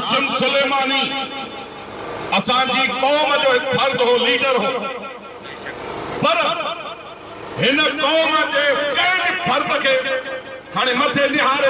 قاسم سلیمانی اسانجی قوم جو ایک فرد ہو، لیڈر ہو، پر ہن قوم جے کئی فرد کے ہانے متھے نہارے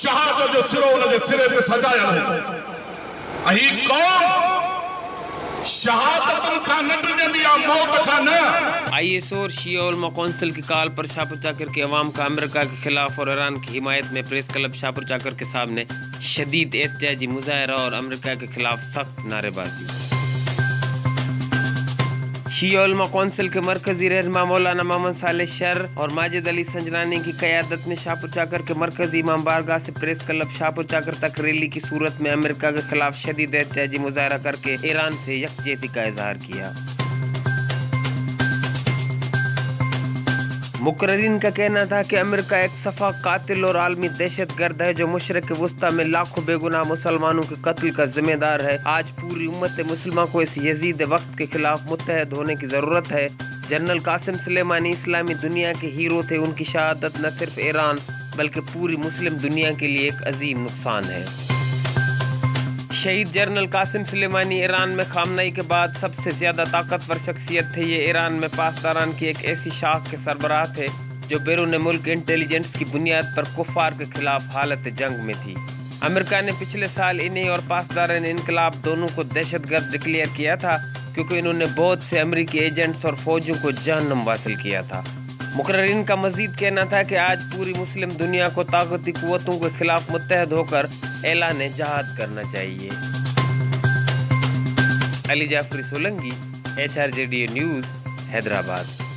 شہادت جو سرو ان جے سرے تے سجایا ہو. اہی قوم شہادت کا نہ ڈرندی آ موت کا نہ. IS اور شیعہ علماء کونسل کی کال پر شاپور چاکر کے عوام کا امریکہ کے خلاف اور ایران کی حمایت میں پریس کلب شاپور چاکر کے سامنے شدید احتجاجی مظاہرہ اور امریکہ کے خلاف سخت نعرے بازی. شیعہ علماء کونسل کے مرکزی رہنما مولانا محمد صالح شر اور ماجد علی سنجرانی کی قیادت میں شاپور چاکر کے مرکزی امام بارگاہ سے پریس کلب شاپور چاکر تک ریلی کی صورت میں امریکہ کے خلاف شدید احتجاجی مظاہرہ کر کے ایران سے یکجہتی کا اظہار کیا. مقررین کا کہنا تھا کہ امریکہ ایک صفا قاتل اور عالمی دہشت گرد ہے جو مشرق وسطیٰ میں لاکھوں بے گناہ مسلمانوں کے قتل کا ذمہ دار ہے. آج پوری امت مسلمہ کو اس یزید وقت کے خلاف متحد ہونے کی ضرورت ہے. جنرل قاسم سلیمانی اسلامی دنیا کے ہیرو تھے. ان کی شہادت نہ صرف ایران بلکہ پوری مسلم دنیا کے لیے ایک عظیم نقصان ہے. شہید جنرل قاسم سلیمانی ایران میں خامنہئی کے بعد سب سے زیادہ طاقتور شخصیت تھے. یہ ایران میں پاسداران کی ایک ایسی شاخ کے سربراہ تھے جو بیرون ملک انٹیلیجنس کی بنیاد پر کفار کے خلاف حالت جنگ میں تھی. امریکہ نے پچھلے سال انہیں اور پاسداران انقلاب دونوں کو دہشت گرد ڈکلیئر کیا تھا کیونکہ انہوں نے بہت سے امریکی ایجنٹس اور فوجوں کو جہنم واصل کیا تھا. مقررین کا مزید کہنا تھا کہ آج پوری مسلم دنیا کو طاقتی قوتوں کے خلاف متحد ہو کر اعلان جہاد کرنا چاہیے. علی جعفری سولنگی، HRJDA نیوز، حیدرآباد.